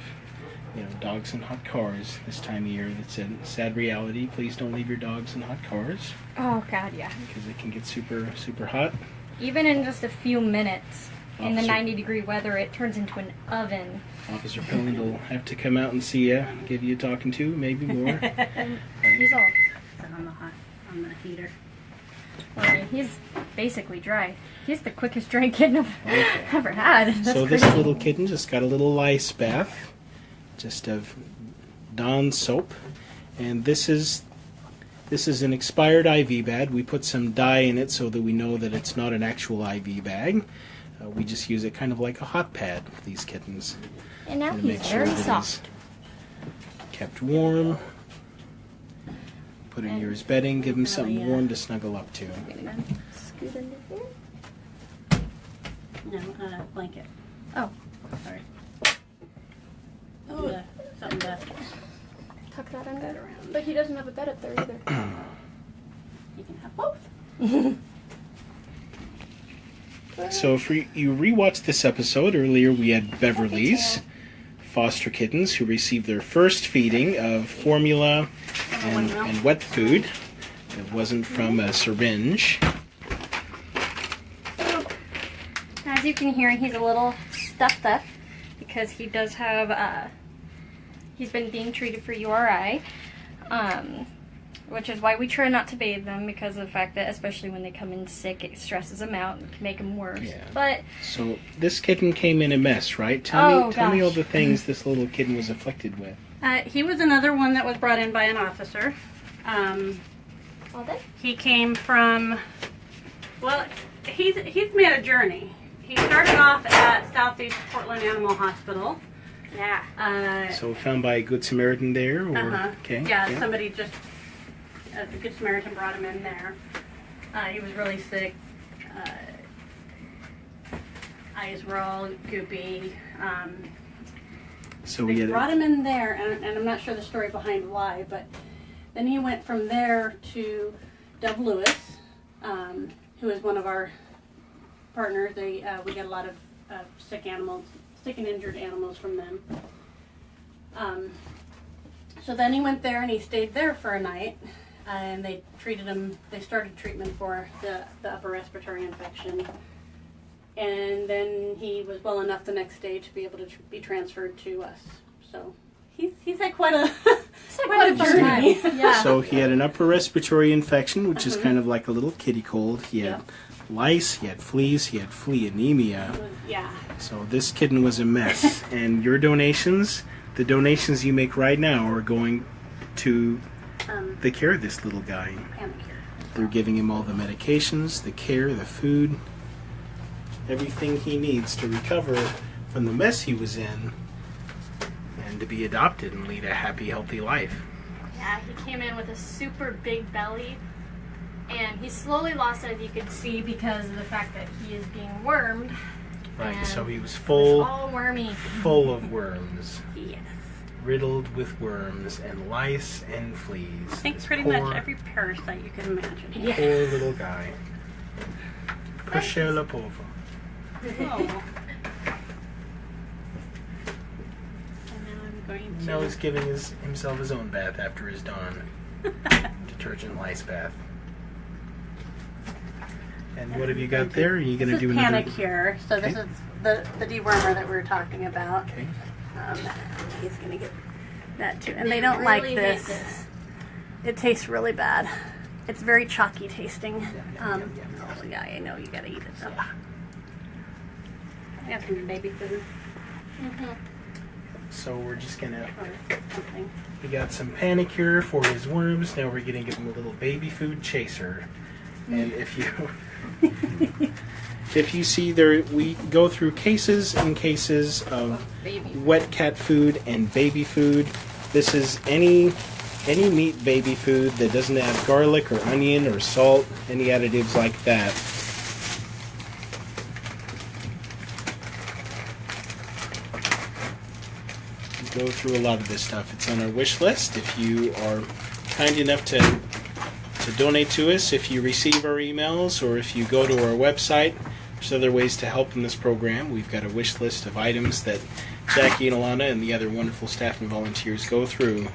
dogs in hot cars this time of year. That's a sad reality. Please don't leave your dogs in hot cars. Oh God, yeah. Because it can get super, super hot. Even in just a few minutes, in the Officer- 90-degree weather, it turns into an oven. Officer Pelland will have to come out and see you, give you a talking to, maybe more. He's all. On the heater. Well, I mean, he's basically dry. He's the quickest dry kitten I've ever had. That's So crazy. this little kitten just got a little lice bath, just of Dawn soap, and this is an expired IV bag. We put some dye in it so that we know that it's not an actual IV bag. We just use it kind of like a hot pad for these kittens. And now To he's make sure very that soft. he's kept warm. Put in his bedding, give him something warm to snuggle up to. Scoot under here. No, blanket. Oh. Sorry. Oh, something to Tuck that under. But he doesn't have a bed up there either. you can have both. So if you rewatched this episode, earlier we had Beverly's foster kittens who received their first feeding of formula and wet food. It wasn't from a syringe. As you can hear, he's a little stuffed up because he does have, he's been being treated for URI, which is why we try not to bathe them, because of the fact that, especially when they come in sick, it stresses them out and can make them worse. Yeah. But So this kitten came in a mess, right? Tell me all gosh. the things this little kitten was afflicted with. He was another one that was brought in by an officer. all day. He came from, well, he's made a journey. He started off at Southeast Portland Animal Hospital. Yeah. So found by a Good Samaritan there, or okay? Yeah, somebody just, the Good Samaritan brought him in there. He was really sick. Eyes were all goopy. So They we had brought him in there, and I'm not sure the story behind why, but then he went from there to Dove Lewis, who is one of our partners. We get a lot of sick and injured animals from them. So then he went there and he stayed there for a night, and they treated him. They started treatment for the upper respiratory infection. And then he was well enough the next day to be able to be transferred to us. So he's had quite a journey. Yeah. So he had an upper respiratory infection, which is kind of like a little kitty cold. He had lice, he had fleas, he had flea anemia. Yeah. So this kitten was a mess. And your donations, the donations you make right now, are going to the care of this little guy. They're giving him all the medications, the care, the food, everything he needs to recover from the mess he was in and to be adopted and lead a happy, healthy life. Yeah, he came in with a super big belly, and he slowly lost it, as you could see, because of the fact that he is being wormed. Right, And so he was It's full all wormy. of worms, Yes. riddled with worms and lice and fleas. I think This pretty poor, much every parasite you can imagine. Yeah. poor little guy. Prochain le pauvre. Oh. And now I'm going to. Now he's giving himself his own bath after his Dawn detergent lice bath. And what have you got there? Are you going to This do is another? Panicure. So this Okay. is the dewormer that we were talking about. Okay. He's gonna get that too, and they don't like Really hate this. It tastes really bad. It's very chalky tasting. Oh yeah, I know you gotta eat it though. I have some baby food So we're just gonna. or something. We got some Panicure for his worms. Now we're gonna give him a little baby food chaser. And if you see there, we go through cases and cases of wet cat food and baby food. This is any meat baby food that doesn't have garlic or onion or salt, any additives like that. We go through a lot of this stuff. It's on our wish list. If you are kind enough to donate to us, if you receive our emails, or if you go to our website, there's other ways to help in this program. We've got a wish list of items that Jackie and Alana and the other wonderful staff and volunteers go through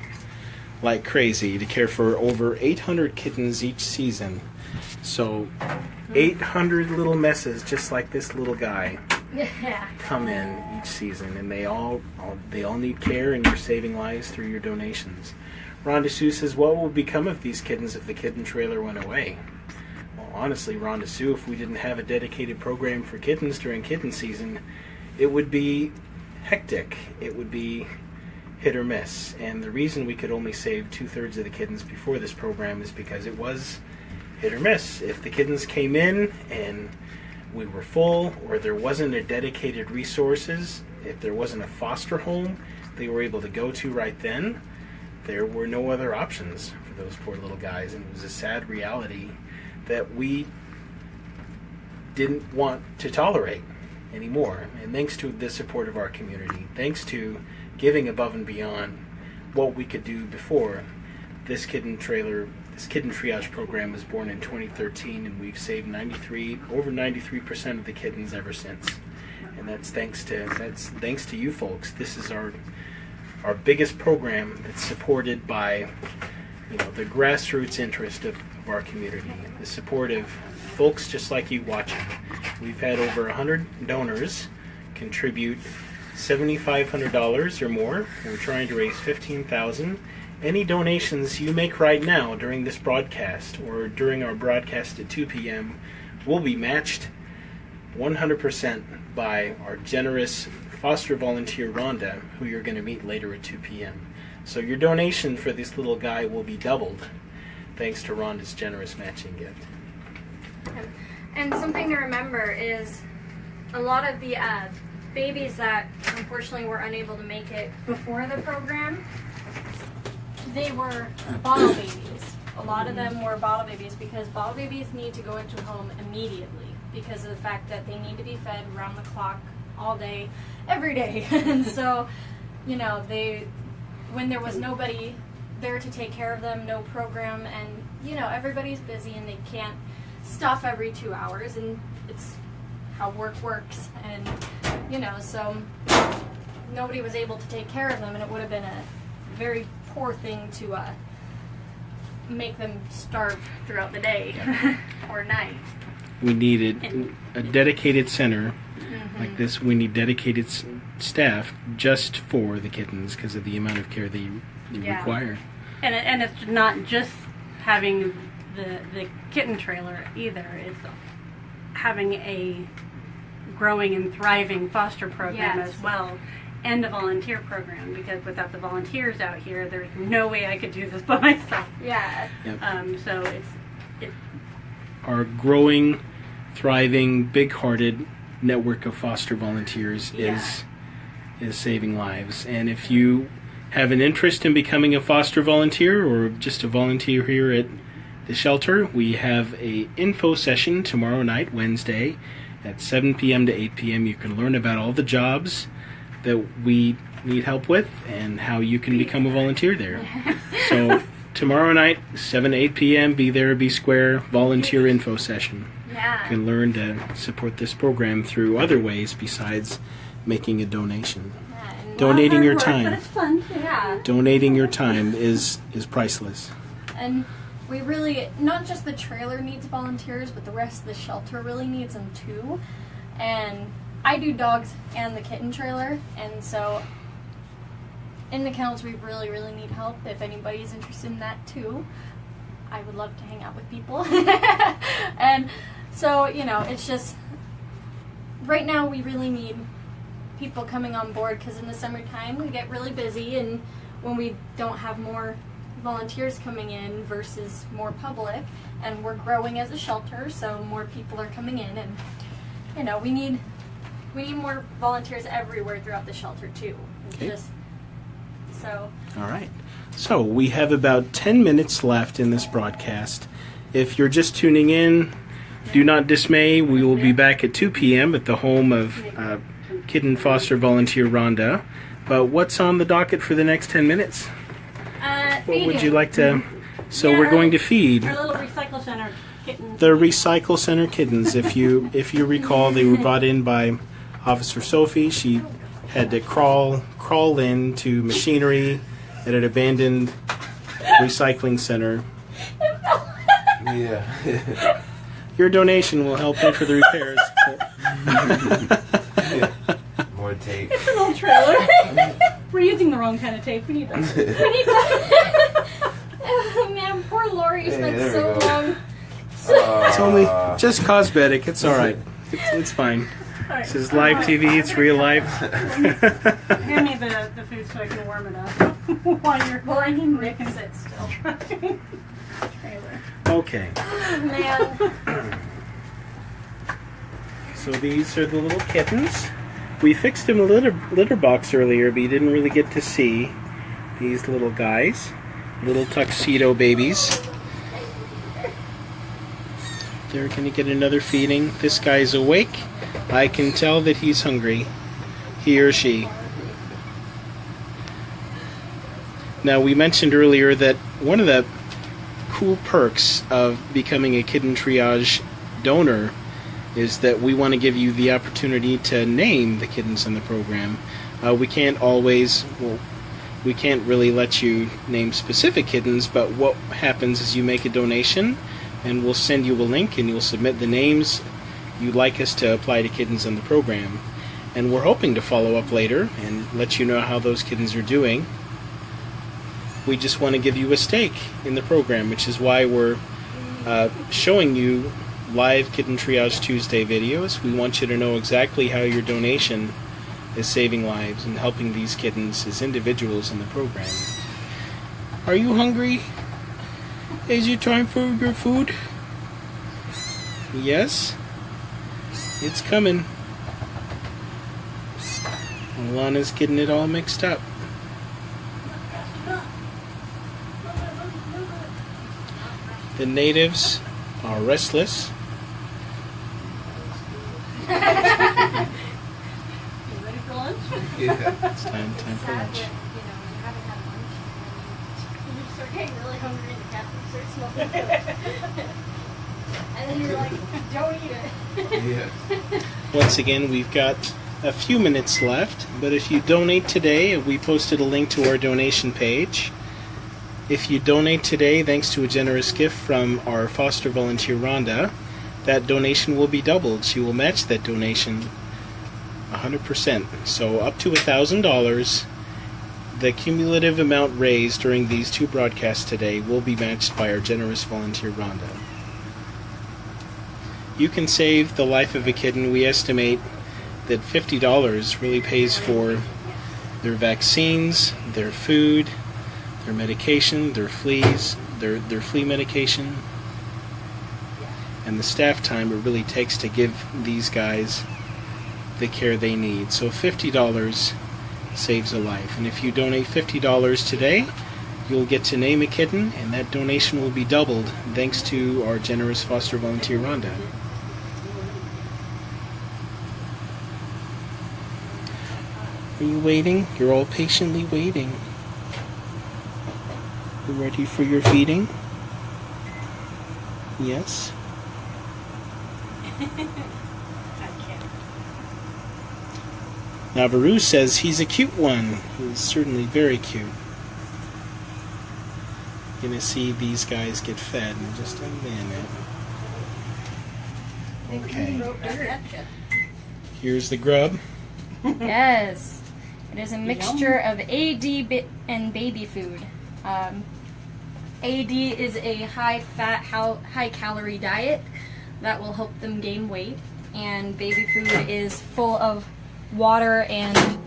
like crazy to care for over 800 kittens each season. So 800 little messes just like this little guy Yeah. come in each season, and they all need care, and you're saving lives through your donations. Rhonda Sue says, what will become of these kittens if the kitten trailer went away? Well, honestly, Rhonda Sue, if we didn't have a dedicated program for kittens during kitten season, it would be hectic. It would be hit or miss. And the reason we could only save 2/3 of the kittens before this program is because it was hit or miss. If the kittens came in and we were full, or there wasn't a dedicated resources, if there wasn't a foster home they were able to go to right then, there were no other options for those poor little guys, and it was a sad reality that we didn't want to tolerate anymore. And thanks to the support of our community, thanks to giving above and beyond what we could do before, this kitten triage program was born in 2013, and we've saved over 93% of the kittens ever since. And that's thanks to you folks. This is our biggest program that's supported by the grassroots interest of our community, the support of folks just like you watching. We've had over 100 donors contribute $7,500 or more. We're trying to raise $15,000. Any donations you make right now during this broadcast or during our broadcast at 2 p.m. will be matched 100% by our generous foster volunteer Rhonda, who you're going to meet later at 2 p.m. So your donation for this little guy will be doubled thanks to Rhonda's generous matching gift. And something to remember is a lot of the babies that unfortunately were unable to make it before the program, they were bottle babies. A lot of them were bottle babies because bottle babies need to go into a home immediately because of the fact that they need to be fed around the clock all day, every day. And so, you know, when there was nobody there to take care of them, no program, and, you know, everybody's busy and they can't stop every 2 hours, and it's how work works. And, you know, so nobody was able to take care of them, and it would have been a very poor thing to make them starve throughout the day or night. We needed a dedicated center like this. We need dedicated staff just for the kittens because of the amount of care they require. And it's not just having the kitten trailer either. It's having a growing and thriving foster program as well, and a volunteer program, because without the volunteers out here, there's no way I could do this by myself. Yeah. Yep. So it's our growing, thriving, big-hearted network of foster volunteers is saving lives. And if you have an interest in becoming a foster volunteer or just a volunteer here at the shelter, we have a info session tomorrow night, Wednesday, at 7 p.m. to 8 p.m. You can learn about all the jobs that we need help with and how you can become a volunteer there. So tomorrow night, 7 to 8 p.m., be there, be square, volunteer info session. Yeah. You can learn to support this program through other ways besides making a donation. Donating your time. But it's fun too. Yeah. Donating your time is priceless. And we really, not just the trailer needs volunteers, but the rest of the shelter really needs them too. And I do dogs and the kitten trailer, and so in the kennels we really, really need help. If anybody's interested in that too, I would love to hang out with people. And so, you know, it's just, right now we really need people coming on board, because in the summertime we get really busy, and when we don't have more volunteers coming in versus more public, and we're growing as a shelter, so more people are coming in, and you know, we need more volunteers everywhere throughout the shelter too. It's just so. All right. So we have about 10 minutes left in this broadcast. If you're just tuning in, do not dismay. We will be back at 2 p.m. at the home of Kitten Foster Volunteer Rhonda. But what's on the docket for the next 10 minutes? What would you like to... So we're going to feed Our little recycle center kittens. the Recycle Center kittens. If you recall, they were brought in by Officer Sophie. She had to crawl into machinery at an abandoned recycling center. Yeah. Your donation will help pay for the repairs. More tape. It's an old trailer. We're using the wrong kind of tape. We need that. Oh, man, poor Lori spent there so we go. long. It's only just cosmetic. It's all right. It's fine. This is live TV. It's real life. Hand me the food so I can warm it up while you're Well, I can Rick mix and it sit still. driving. Trailer. Okay. Man. So these are the little kittens. We fixed them a litter box earlier, but you didn't really get to see these little guys. Little tuxedo babies. They're going to get another feeding. This guy's awake. I can tell that he's hungry. He or she. Now, we mentioned earlier that one of the cool perks of becoming a Kitten Triage donor is that we want to give you the opportunity to name the kittens in the program. We can't really let you name specific kittens, but what happens is you make a donation and we'll send you a link and you'll submit the names you'd like us to apply to kittens in the program. And we're hoping to follow up later and let you know how those kittens are doing. We just want to give you a stake in the program, which is why we're showing you live Kitten Triage Tuesday videos. We want you to know exactly how your donation is saving lives and helping these kittens as individuals in the program. Are you hungry? Is it time for your food? Yes? It's coming. Alana's getting it all mixed up. The natives are restless. You ready for lunch? Yeah. It's time for lunch. You haven't had lunch. And you start getting really hungry and the cat starts smoking food. And then you're like, don't eat it. Yeah. Once again, we've got a few minutes left, but if you donate today, we posted a link to our donation page. If you donate today, thanks to a generous gift from our foster volunteer Rhonda, that donation will be doubled. She will match that donation 100%. So up to $1,000, the cumulative amount raised during these two broadcasts today will be matched by our generous volunteer Rhonda. You can save the life of a kitten. We estimate that $50 really pays for their vaccines, their food, their medication, their fleas, their flea medication, and the staff time it really takes to give these guys the care they need. So $50 saves a life. And if you donate $50 today, you'll get to name a kitten, and that donation will be doubled thanks to our generous foster volunteer Rhonda. Are you waiting? You're all patiently waiting. You ready for your feeding? Yes? Now Baru says he's a cute one. He's certainly very cute. Gonna see these guys get fed in just a minute. Okay. Here's the grub. Yes. It is a mixture of AD and baby food. AD is a high-fat, high-calorie diet that will help them gain weight, and baby food is full of water and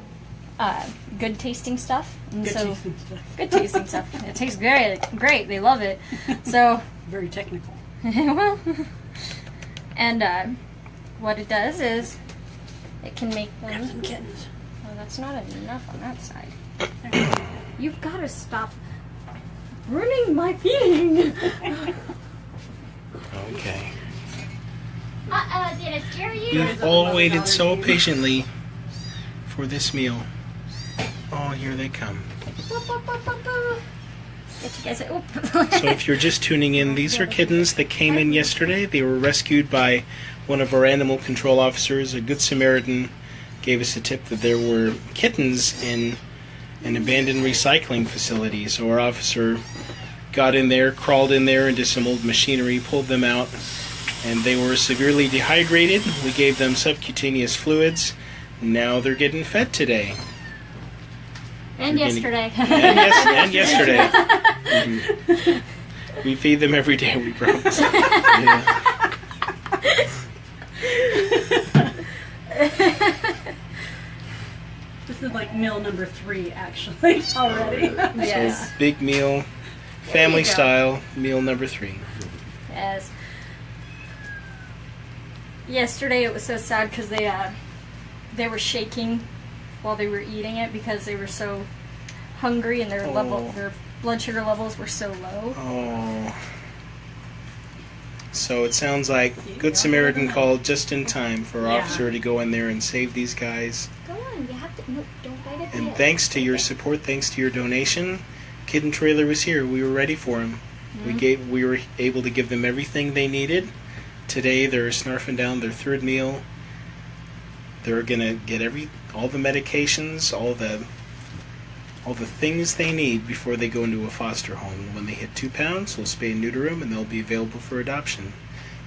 good-tasting stuff. And good-tasting stuff. It tastes great. They love it. So Very technical. well, and what it does is it can make them. Grab some kittens. Oh, that's not enough on that side. You've got to stop ruining my feeding. Okay. Did it scare you? You've all waited so patiently for this meal. Oh, here they come. Get you guys. So if you're just tuning in, these are kittens that came in yesterday. They were rescued by one of our animal control officers. A good Samaritan gave us a tip that there were kittens in an abandoned recycling facility. So our officer got in there, crawled in there into some old machinery, pulled them out, and they were severely dehydrated. We gave them subcutaneous fluids. Now they're getting fed today. And yesterday. And yesterday. Mhm. We feed them every day, we promise. Yeah. This is like meal number 3, actually, already. Yes. So big meal, family style, meal number 3. Yes. Yesterday it was so sad because they were shaking while they were eating it because they were so hungry and their blood sugar levels were so low. Oh. So it sounds like Good Samaritan called just in time for our officer to go in there and save these guys. Go on, you have to. No, don't bite it. And thanks to your support, thanks to your donation, Kitten Trailer was here. We were ready for them. We were able to give them everything they needed. Today they're snarfing down their 3rd meal. They're gonna get all the medications, all the things they need before they go into a foster home. When they hit 2 pounds, we'll spay and neuter them, and they'll be available for adoption.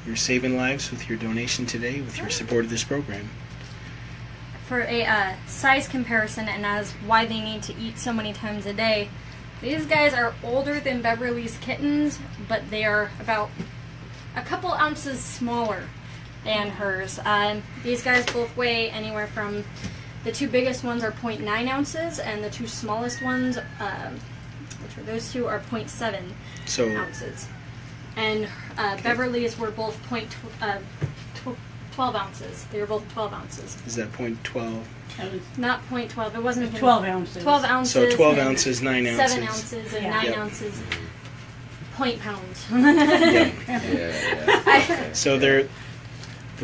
You're saving lives with your donation today, with your support of this program. for a size comparison and as why they need to eat so many times a day, these guys are older than Beverly's kittens, but they are about a couple ounces smaller than hers. These guys both weigh anywhere from, the two biggest ones are 0.9 ounces, and the two smallest ones, which are those two, are 0.7 ounces. And Beverly's were both 12 ounces. They were both 12 ounces. Is that 0.12? Not 0.12. It wasn't 12 ounces. 12 ounces. So 12 ounces, 9 ounces. 7 ounces and Yeah. 9 Yep. ounces. Point pounds. Yeah. So they're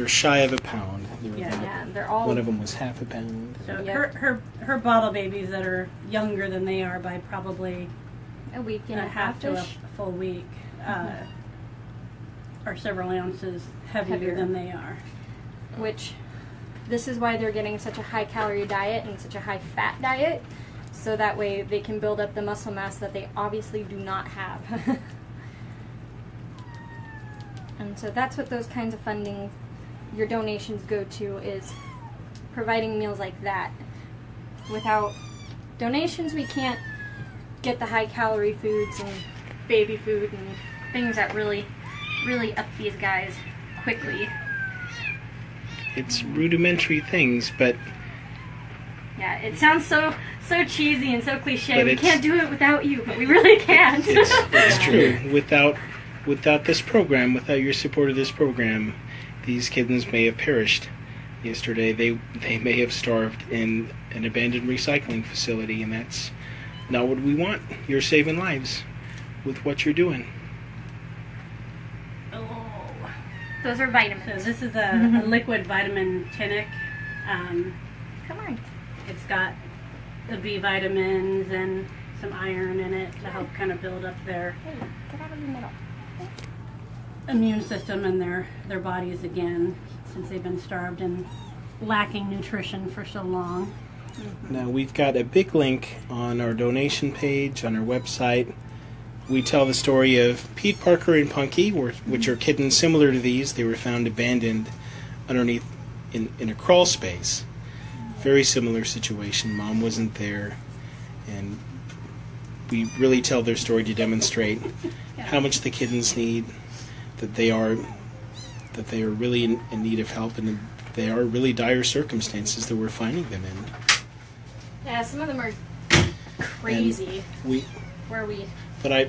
shy of a pound. Yeah. Yeah, they're all. One of them was half a pound. So Yep. her bottle babies that are younger than they are by probably a week and a half to a half-ish. full week are several ounces heavier than they are. Which, this is why they're getting such a high calorie diet and such a high fat diet, so that way they can build up the muscle mass that they obviously do not have. And so that's what those kinds of funding, your donations go to, is providing meals like that. Without donations, we can't get the high calorie foods and baby food and things that really up these guys quickly. It's rudimentary things, but Yeah, it sounds so cheesy and so cliche. But We it's- can't do it without you, but we really can. it's true. Without this program, without your support of this program, these kittens may have perished. Yesterday, they may have starved in an abandoned recycling facility, and that's not what we want. You're saving lives with what you're doing. Those are So vitamins. this is a liquid vitamin tonic. Come on. It's got the B vitamins and some iron in it to help kind of build up their Hey, get out of the middle. immune system and their bodies again, since they've been starved and lacking nutrition for so long. Now, we've got a big link on our donation page on our website. We tell the story of Pete, Parker, and Punky, which are kittens similar to these. They were found abandoned underneath in a crawl space. Very similar situation. Mom wasn't there. And we really tell their story to demonstrate how much the kittens need, that they are really in need of help, and they are really dire circumstances that we're finding them in. Yeah, some of them are crazy. But I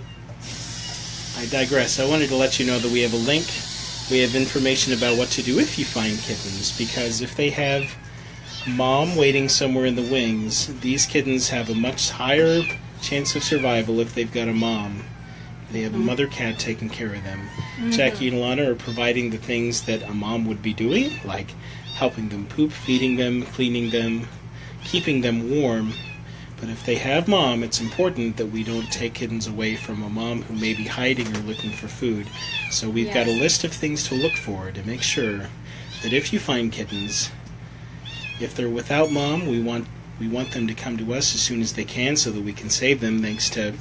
digress. I wanted to let you know that we have a link. We have information about what to do if you find kittens, because if they have mom waiting somewhere in the wings, these kittens have a much higher chance of survival if they've got a mom. They have a mother cat taking care of them. Jackie and Lana are providing the things that a mom would be doing, like helping them poop, feeding them, cleaning them, keeping them warm. But if they have mom, it's important that we don't take kittens away from a mom who may be hiding or looking for food. So we've got a list of things to look for to make sure that if you find kittens, if they're without mom, we want them to come to us as soon as they can so that we can save them thanks to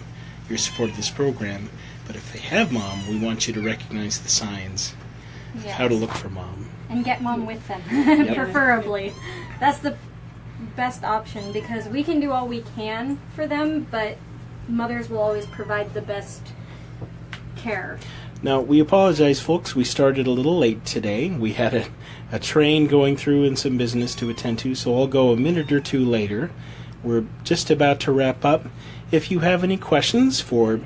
your support of this program. But if they have mom, we want you to recognize the signs of how to look for mom. And get mom with them, Yep. preferably. That's the best option, because we can do all we can for them, but mothers will always provide the best care. Now, we apologize, folks. We started a little late today. We had a train going through and some business to attend to, so I'll go a minute or two later. We're just about to wrap up. If you have any questions for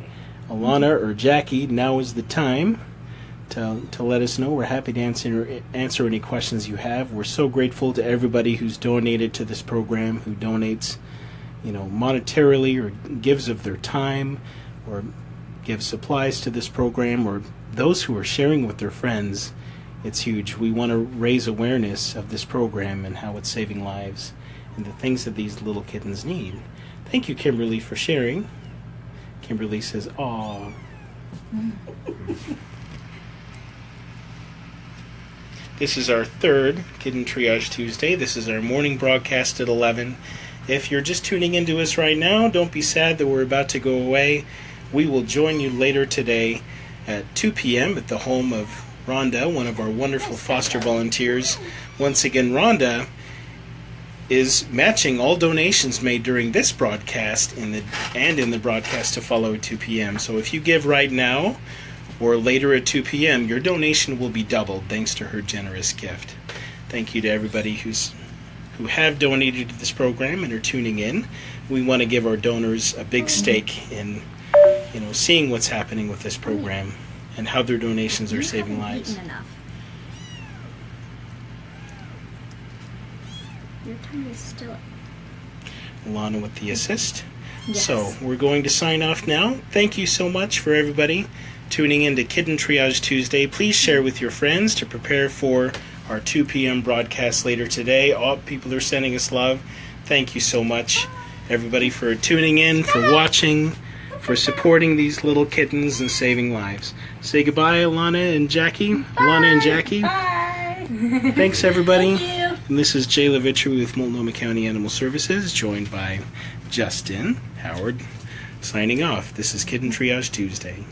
Alana or Jackie, now is the time to let us know. We're happy to answer any questions you have. We're so grateful to everybody who's donated to this program, who donates, monetarily or gives of their time or gives supplies to this program, or those who are sharing with their friends. It's huge. We want to raise awareness of this program and how it's saving lives and the things that these little kittens need. Thank you, Kimberly, for sharing. Kimberly says, "Aw." This is our third Kitten Triage Tuesday. This is our morning broadcast at 11. If you're just tuning into us right now, don't be sad that we're about to go away. We will join you later today at 2 p.m. at the home of Rhonda, one of our wonderful foster volunteers. Once again, Rhonda is matching all donations made during this broadcast in the broadcast to follow at 2 p.m. So if you give right now or later at 2 p.m., your donation will be doubled thanks to her generous gift. Thank you to everybody who have donated to this program and are tuning in. We want to give our donors a big stake in seeing what's happening with this program and how their donations are saving lives. Enough. Your tongue is still. Lana with the assist. Yes. So we're going to sign off now. Thank you so much for everybody tuning in to Kitten Triage Tuesday. Please share with your friends to prepare for our 2 p.m. broadcast later today. All people are sending us love. Thank you so much, everybody, for tuning in, for watching, for supporting these little kittens and saving lives. Say goodbye, Alana and Jackie. Bye. Alana and Jackie. Bye. Thanks, everybody. Thank you. And this is Jay Levitri with Multnomah County Animal Services, joined by Justin Howard, signing off. This is Kitten Triage Tuesday.